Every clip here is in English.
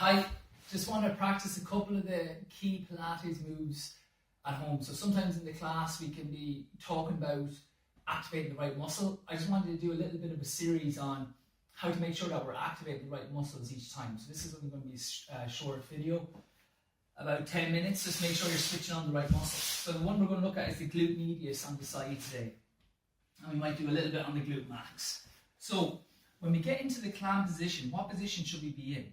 Hi, just want to practice a couple of the key Pilates moves at home. So sometimes in the class we can be talking about activating the right muscle. I just wanted to do a little bit of a series on how to make sure that we're activating the right muscles each time. So this is only going to be a short video, about 10 minutes. Just make sure you're switching on the right muscle. So the one we're going to look at is the glute medius on the side today. And we might do a little bit on the glute max. So when we get into the clam position, what position should we be in?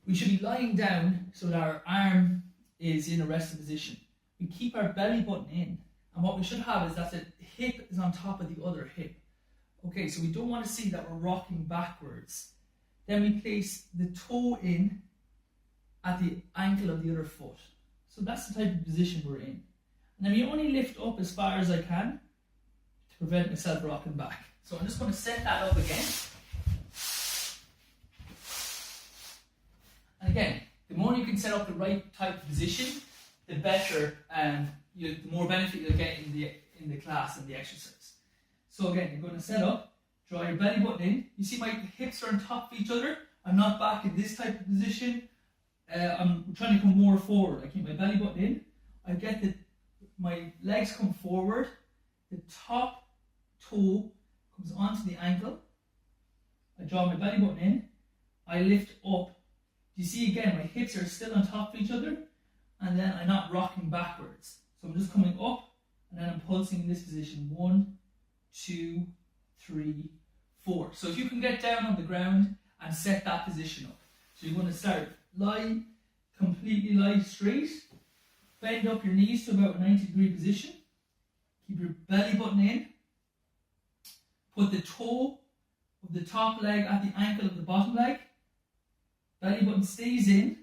We should be lying down so that our arm is in a resting position. We keep our belly button in, and what we should have is that the hip is on top of the other hip. Okay, so we don't want to see that we're rocking backwards. Then we place the toe in at the ankle of the other foot. So that's the type of position we're in. And then we only lift up as far as I can to prevent myself rocking back. So I'm just going to set that up again. And again, the more you can set up the right type of position, the better and the more benefit you'll get in the class and the exercise. So again, you're going to set up, draw your belly button in. You see my hips are on top of each other. I'm not back in this type of position. I'm trying to come more forward. I keep my belly button in. I get my legs come forward. The top toe comes onto the ankle. I draw my belly button in. I lift up. You see again, my hips are still on top of each other, and then I'm not rocking backwards. So I'm just coming up, and then I'm pulsing in this position. 1, 2, 3, 4. So if you can get down on the ground and set that position up. So you're going to start completely lie straight, bend up your knees to about a 90-degree position, keep your belly button in, put the toe of the top leg at the ankle of the bottom leg, belly button stays in,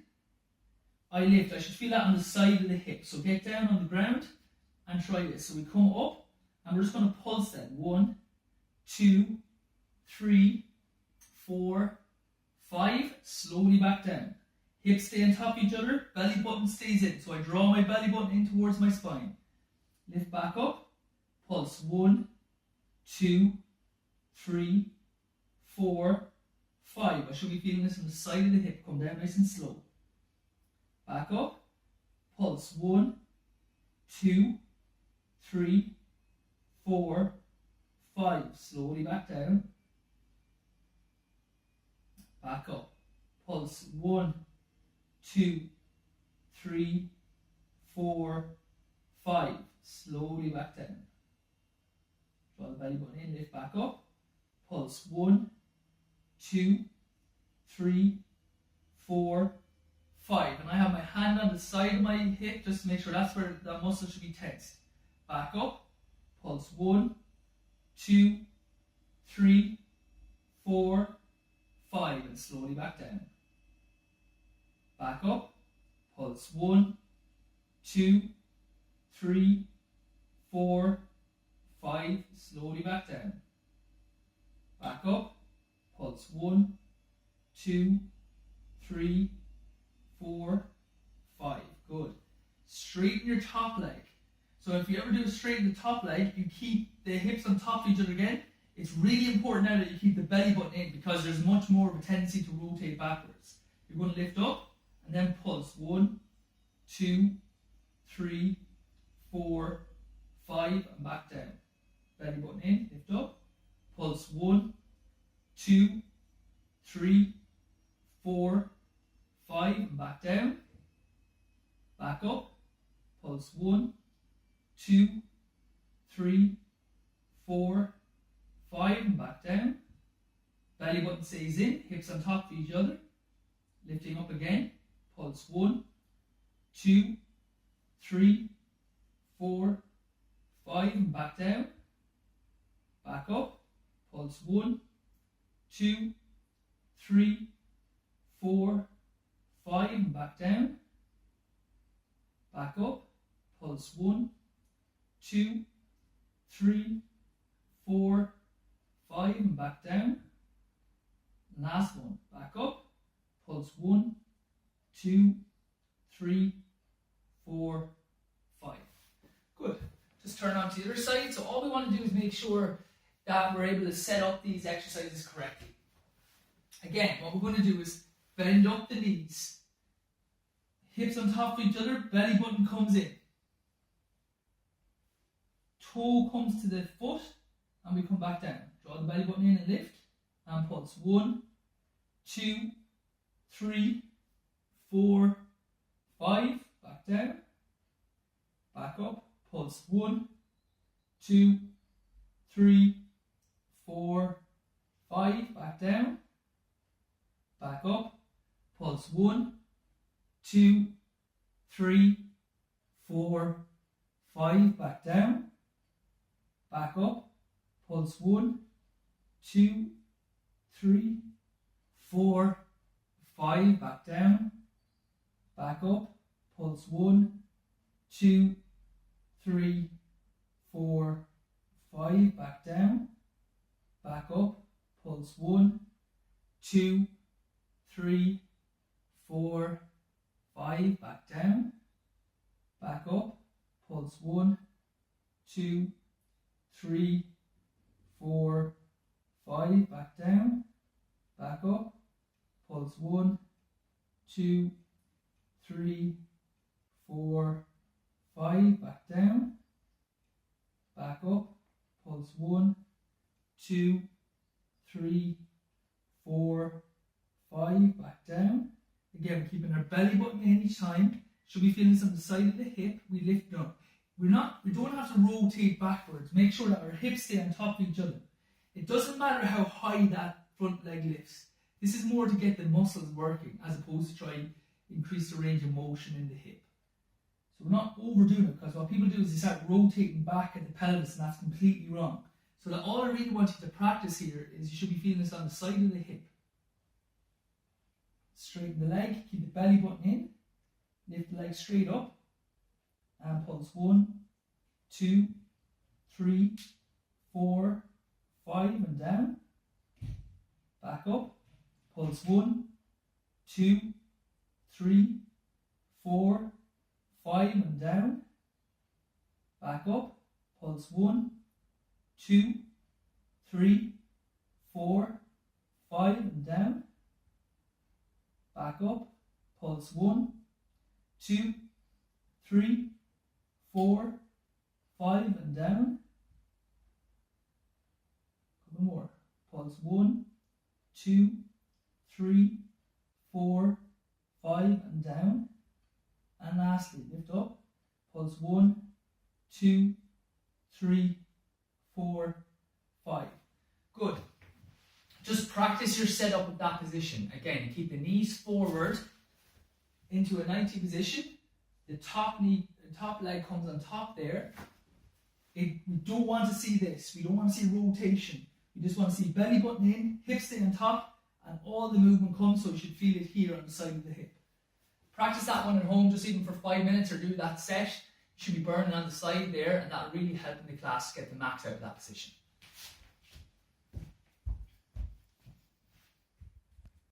I lift. I should feel that on the side of the hip. So get down on the ground and try this. So we come up and we're just going to pulse then. 1, 2, 3, 4, 5. Slowly back down. Hips stay on top of each other. Belly button stays in. So I draw my belly button in towards my spine. Lift back up. Pulse. 1, 2, 3, 4, 5. I should be feeling this on the side of the hip. Come down nice and slow. Back up. Pulse. 1, 2, 3, 4, 5. Slowly back down. Back up. Pulse. 1, 2, 3, 4, 5. Slowly back down. Draw the belly button in. Lift back up. Pulse. 1, 2, 3, 4, 5. And I have my hand on the side of my hip just to make sure that's where that muscle should be tensed. Back up. Pulse. 1, 2, 3, 4, 5. And slowly back down. Back up. Pulse. 1, 2, 3, 4, 5. Slowly back down. Back up. Pulse. 1, 2, 3, 4, 5. Good. Straighten your top leg. So if you ever do a straighten the top leg, you keep the hips on top of each other again. It's really important now that you keep the belly button in because there's much more of a tendency to rotate backwards. You're going to lift up and then pulse. 1, 2, 3, 4, 5 and back down. Belly button in, lift up. Pulse. 1, 2, 3, 4, 5 and back down. Back up. Pulse. 1, 2, 3, 4, 5 and back down. Belly button stays in, hips on top of each other. Lifting up again. Pulse. 1, 2, 3, 4, 5 and back down. Back up. Pulse. 1, 2, 3, 4, 5 and back down. Back up. Pulse. 1, 2, 3, 4, 5 and back down. Last one. Back up. Pulse. 1, 2, 3, 4, 5. Good. Just turn on to the other side. So all we want to do is make sure that we're able to set up these exercises correctly. Again, what we're going to do is Bend up the knees. Hips on top of each other, belly button comes in. Toe comes to the foot, and we come back down. Draw the belly button in and lift, and pulse. 1, 2, 3, 4, 5. Back down. Back up. Pulse. 1, 2, 3, 4, 5. Back down. Back up. Pulse. 1, 2, 3, 4, 5. Back down. Back up. Pulse. 1, 2, 3, 4, 5. Back down. Back up. Pulse. 1, 2, 3, 4, 5. Back down. Back up. Pulse. 1, 2, 3, 4, 5. Back down. Back up. Pulse. 1, 2, 3, 4, 5. Back down. Back up. Pulse. 1, 2, 3, 4, 5. Back down. Back up. Pulse. 1, 2, 3, 4, 5. Back down. Again, we're keeping our belly button in each time. Should we feel this on the side of the hip? We lift it up. We don't have to rotate backwards. Make sure that our hips stay on top of each other. It doesn't matter how high that front leg lifts. This is more to get the muscles working as opposed to try and increase the range of motion in the hip. So we're not overdoing it, because what people do is they start rotating back at the pelvis, and that's completely wrong. So that all I really want you to practice here is you should be feeling this on the side of the hip. Straighten the leg, keep the belly button in, lift the leg straight up, and pulse. 1, 2, 3, 4, 5, and down. Back up. Pulse. 1, 2, 3, 4, 5, and down. Back up. Pulse. 1, 2, 3, 4, 5, and down. Back up. Pulse. 1, 2, 3, 4, 5, and down. Couple more. Pulse. 1, 2, 3, 4, 5, and down. And lastly, lift up. Pulse. 1, 2, 3, 4, 5. Good. Just practice your setup with that position. Again, you keep the knees forward into a 90 position. The top leg comes on top there. We don't want to see this. We don't want to see rotation. We just want to see belly button in, hips stay on top, and all the movement comes, so you should feel it here on the side of the hip. Practice that one at home, just even for 5 minutes, or do that set. You should be burning on the side there, and that'll really help in the class get the max out of that position.